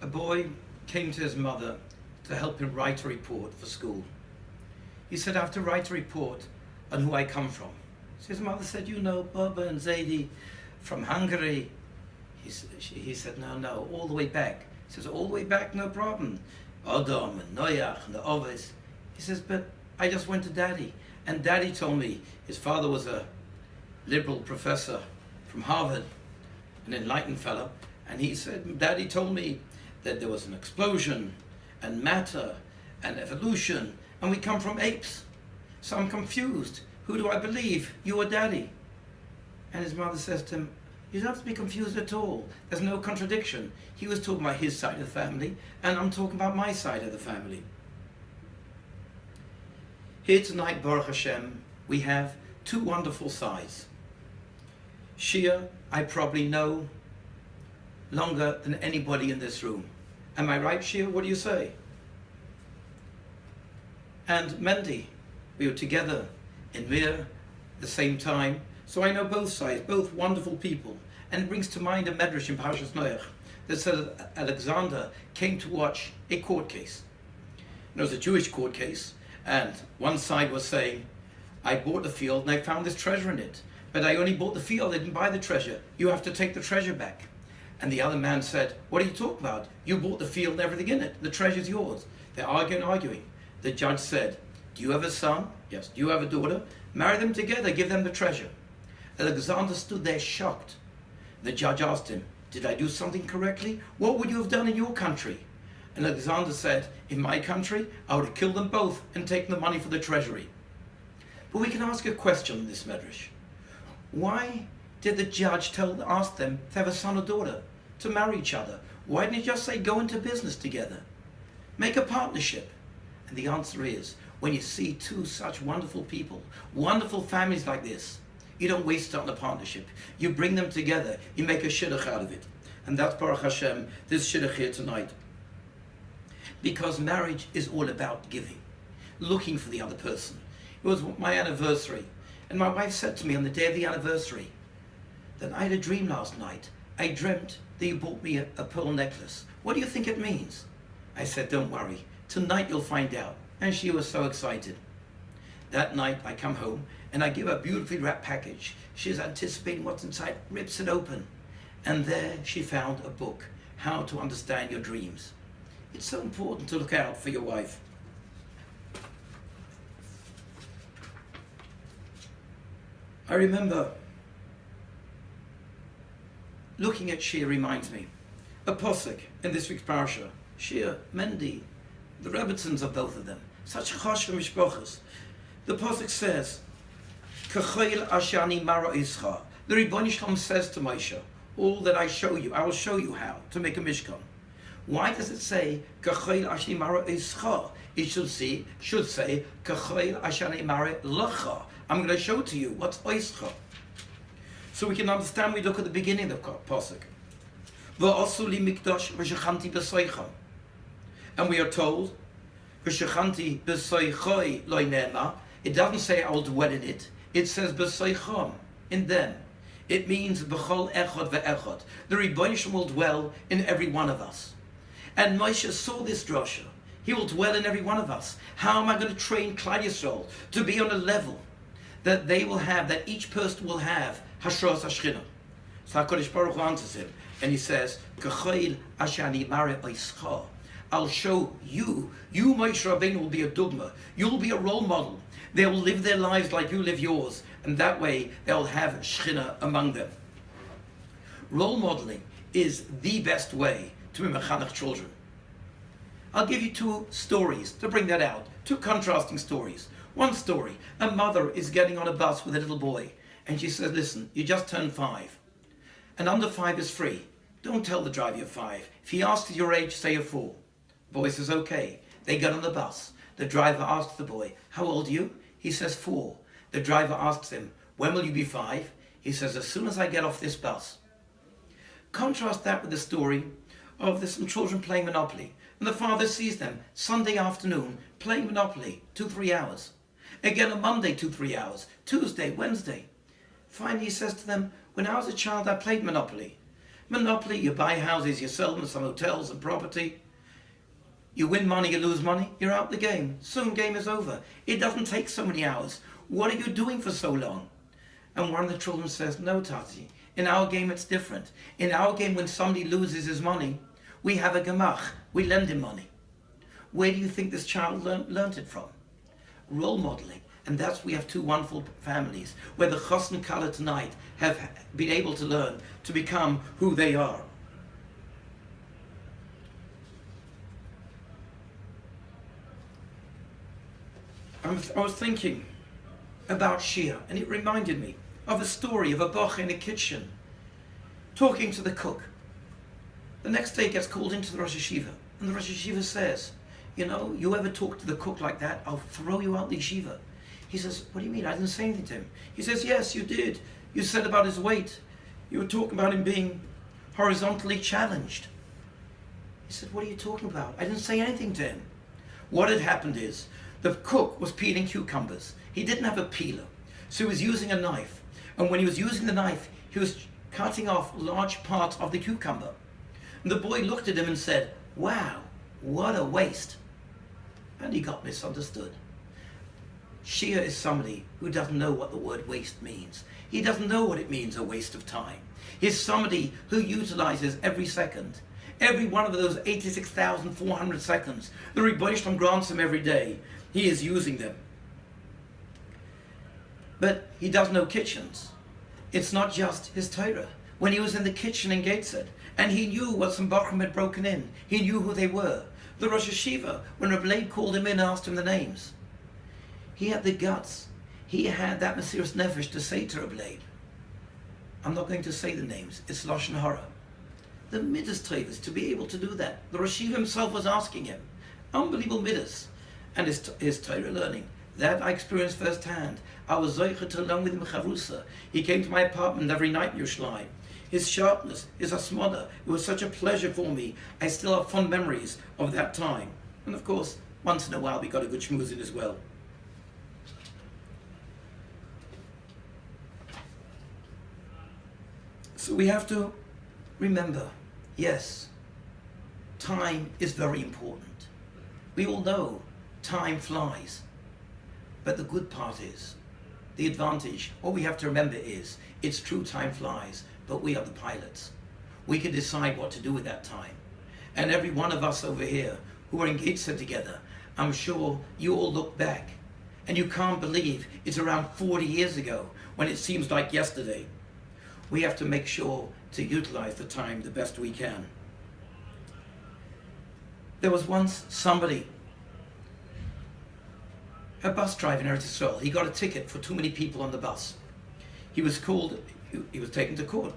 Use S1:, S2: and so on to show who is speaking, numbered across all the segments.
S1: A boy came to his mother to help him write a report for school. He said, I have to write a report on who I come from. So his mother said, you know, Baba and Zaidi from Hungary. He said, no, all the way back. He says, all the way back, no problem. Adam and Noach and the others. He says, but I just went to Daddy. And Daddy told me his father was a liberal professor from Harvard, an enlightened fellow. And he said, Daddy told me that there was an explosion and matter and evolution, and we come from apes. So I'm confused. Who do I believe? You or Daddy? And his mother says to him, you don't have to be confused at all. There's no contradiction. He was talking about his side of the family, and I'm talking about my side of the family. Here tonight, Baruch Hashem, we have two wonderful sides. Shia, I probably know longer than anybody in this room. Am I right, Shia? What do you say? And Mendy, we were together in Mir at the same time, so I know both sides, both wonderful people. And it brings to mind a medrash in Parshas Noach that says that Alexander came to watch a court case. It was a Jewish court case, and one side was saying, I bought the field and I found this treasure in it, but I only bought the field, I didn't buy the treasure. You have to take the treasure back. And the other man said, what are you talking about? You bought the field and everything in it. The treasure's yours. They're arguing. The judge said, do you have a son? Yes. Do you have a daughter? Marry them together, give them the treasure. Alexander stood there shocked. The judge asked him, did I do something correctly? What would you have done in your country? And Alexander said, in my country, I would have killed them both and taken the money for the treasury. But we can ask a question in this medrash. Why did the judge ask them to have a son or daughter, to marry each other? Why didn't he just say, go into business together? Make a partnership. And the answer is, when you see two such wonderful people, wonderful families like this, you don't waste it on a partnership. You bring them together. You make a shidduch out of it. And that's Baruch Hashem, this shidduch here tonight. Because marriage is all about giving, looking for the other person. It was my anniversary. And my wife said to me on the day of the anniversary that I had a dream last night. I dreamt that you bought me a pearl necklace. What do you think it means? I said, don't worry. Tonight you'll find out. And she was so excited. That night I come home and I give her a beautifully wrapped package. She's anticipating what's inside, rips it open. And there she found a book, How to Understand Your Dreams. It's so important to look out for your wife. I remember looking at Shia reminds me. A posuk in this week's parasha. Shia, Mendy, the Rebbitzins of both of them. Such choshev mishpochos. The posuk says, Kachayil ashani mara ischa. The Ribbon Shalom says to Moshe, all that I show you, I will show you how to make a mishkan. Why does it say Kachayil ashani mara ischa? It should say Kachayil ashani mara lacha. I'm going to show to you what's oischa. So we can understand, we look at the beginning of the pasuk. V'asuli mikdash v'shechanti b'soicha. And we are told, v'shechanti b'soichoi loy nema. It doesn't say I will dwell in it. It says b'soicham, in them. It means b'chol echad ve'echad. The Rebbeinu Shalom will dwell in every one of us. And Moshe saw this drasha. He will dwell in every one of us. How am I going to train Klal Yisrael to be on a level that they will have, that each person will have Hashras Hashchina? So HaKadosh Baruch Hu answers him, and he says, K'chayil ashani mare oischa. I'll show you, Moshe Rabbeinu, will be a dogma. You'll be a role model. They will live their lives like you live yours, and that way they'll have Shechina among them. Role modeling is the best way to be mechanech children. I'll give you two stories to bring that out, two contrasting stories. One story, a mother is getting on a bus with a little boy, and she says, listen, you just turned 5, and under 5 is free. Don't tell the driver you're 5. If he asks your age, say you're 4. The boy says, okay. They get on the bus. The driver asks the boy, how old are you? He says 4. The driver asks him, when will you be 5? He says, as soon as I get off this bus. Contrast that with the story of there's some children playing Monopoly, and the father sees them Sunday afternoon playing Monopoly 2-3 hours. Again on Monday 2-3 hours. Tuesday, Wednesday. Finally he says to them, when I was a child I played Monopoly. Monopoly, you buy houses, you sell them, some hotels and property. You win money, you lose money, you're out the game. Soon game is over. It doesn't take so many hours. What are you doing for so long? And one of the children says, no, Tati, in our game it's different. In our game, when somebody loses his money, we have a gemach, we lend him money. Where do you think this child learned it from? Role modeling. And that's, we have two wonderful families where the Chos and Kala tonight have been able to learn to become who they are. I was thinking about Shia, and it reminded me of a story of a boch in a kitchen talking to the cook. The next day he gets called into the Rosh Yeshiva, and the Rosh Yeshiva says, you know, you ever talk to the cook like that, I'll throw you out the yeshiva. He says, what do you mean? I didn't say anything to him. He says, yes, you did. You said about his weight. You were talking about him being horizontally challenged. He said, what are you talking about? I didn't say anything to him. What had happened is, the cook was peeling cucumbers. He didn't have a peeler, so he was using a knife. And when he was using the knife, he was cutting off large parts of the cucumber. And the boy looked at him and said, wow, what a waste. And he got misunderstood. Shia is somebody who doesn't know what the word waste means. He doesn't know what it means, a waste of time. He's somebody who utilizes every second. Every one of those 86,400 seconds, the Rebbe Shalom grants him every day. He is using them. But he does know kitchens. It's not just his Torah. When he was in the kitchen in Gateshead, and he knew what some Bachram had broken in, he knew who they were. The Rosh Yeshiva, when Rebbe Leib called him in and asked him the names, he had the guts. He had that Mesiras Nefesh to say to Rebbe Leib, I'm not going to say the names, it's Lashon Hara. The Midas Treivis, to be able to do that. The Rosh Yeshiva himself was asking him. Unbelievable Midas. And his Torah learning. That I experienced firsthand. I was Zoicha to learn with him Chavrusa. He came to my apartment every night in Yerushalayim. His sharpness, his asmoda, it was such a pleasure for me. I still have fond memories of that time. And of course, once in a while we got a good schmooze in as well. So we have to remember, yes, time is very important. We all know time flies. But the good part is, the advantage, what we have to remember is, it's true time flies, but we are the pilots. We can decide what to do with that time. And every one of us over here who are engaged together, I'm sure you all look back and you can't believe it's around 40 years ago when it seems like yesterday. We have to make sure to utilize the time the best we can. There was once somebody, a bus driver in Eretz Yisrael. He got a ticket for too many people on the bus. He was taken to court.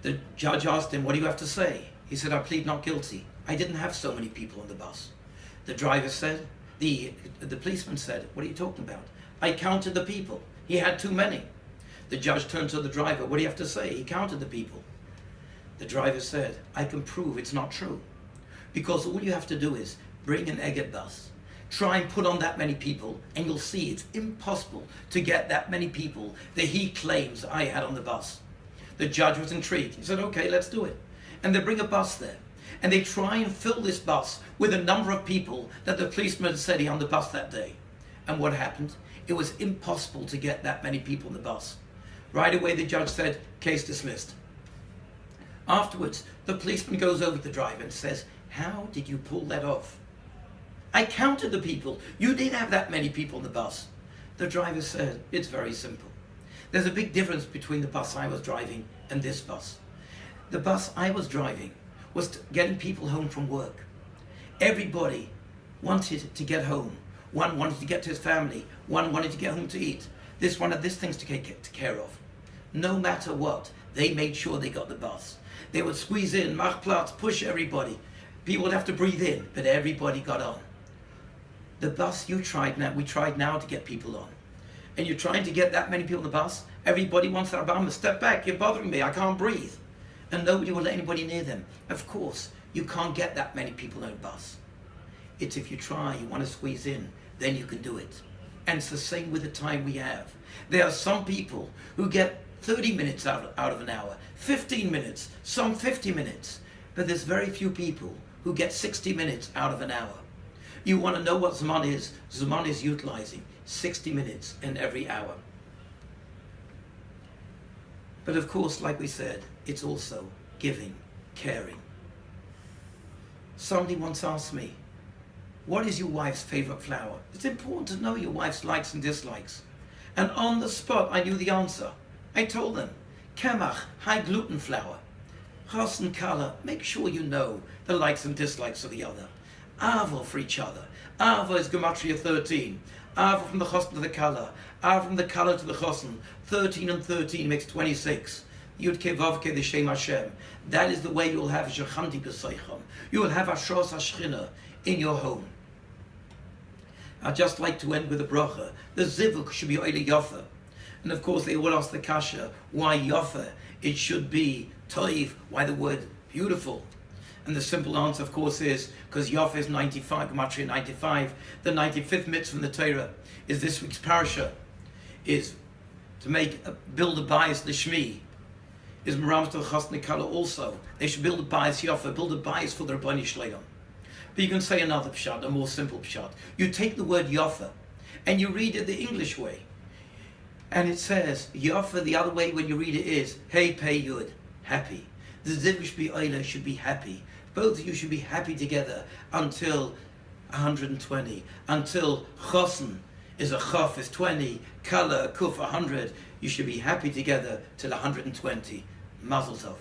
S1: The judge asked him, what do you have to say? He said, I plead not guilty. I didn't have so many people on the bus. The driver said, the policeman said, what are you talking about? I counted the people. He had too many. The judge turned to the driver, what do you have to say? He counted the people. The driver said, I can prove it's not true. Because all you have to do is bring an Egged bus. Try and put on that many people, and you'll see it's impossible to get that many people that he claims I had on the bus. The judge was intrigued. He said, okay, let's do it. And they bring a bus there. And they try and fill this bus with a number of people that the policeman said he on the bus that day. And what happened? It was impossible to get that many people on the bus. Right away, the judge said, case dismissed. Afterwards, the policeman goes over to the driver and says, how did you pull that off? I counted the people. You didn't have that many people on the bus. The driver said, it's very simple. There's a big difference between the bus I was driving and this bus. The bus I was driving was getting people home from work. Everybody wanted to get home. One wanted to get to his family. One wanted to get home to eat. This one had this things to take care of. No matter what, they made sure they got the bus. They would squeeze in, mach Platz, push everybody. People would have to breathe in, but everybody got on. The bus we tried now to get people on. And you're trying to get that many people on the bus, everybody wants their Obama, step back, you're bothering me, I can't breathe. And nobody will let anybody near them. Of course, you can't get that many people on a bus. It's if you try, you want to squeeze in, then you can do it. And it's the same with the time we have. There are some people who get 30 minutes out of an hour, 15 minutes, some 50 minutes. But there's very few people who get 60 minutes out of an hour. You want to know what Zman is? Zman is utilizing 60 minutes in every hour. But of course, like we said, it's also giving, caring. Somebody once asked me, what is your wife's favorite flour? It's important to know your wife's likes and dislikes. And on the spot, I knew the answer. I told them, Kemach, high gluten flour. Chos and Kala, make sure you know the likes and dislikes of the other. Ava for each other. Ava is Gematria 13. Ava from the Chosn to the Kala. Ava from the Kala to the Chosn. 13 and 13 makes 26. Yud Ke Vav Ke the Shem Hashem. That is the way you'll have Shechanti B'Seicham. You will have Ashros HaShechina in your home. I'd just like to end with a bracha. The zivuk should be Oile Yofa. And of course they will ask the kasha, why Yofa? It should be Toiv, why the word beautiful? And the simple answer, of course, is because Yofa is 95, Gematria 95. The 95th mitzvah from the Torah is this week's parasha, is to build a bias Lishmi. Is Maram to the Chas Nikala also. They should build a bias Yofa, build a bias for the Rabbani Shleiam. But you can say another pshat, a more simple pshat. You take the word Yofa and you read it the English way. And it says, Yofa, the other way when you read it is, Hey, Pei Yud, happy. The Zivish Bi should be happy. Both of you should be happy together until 120. Until Chosn is a Chof is 20, Kala, Kuf 100. You should be happy together till 120. Mazel Tov.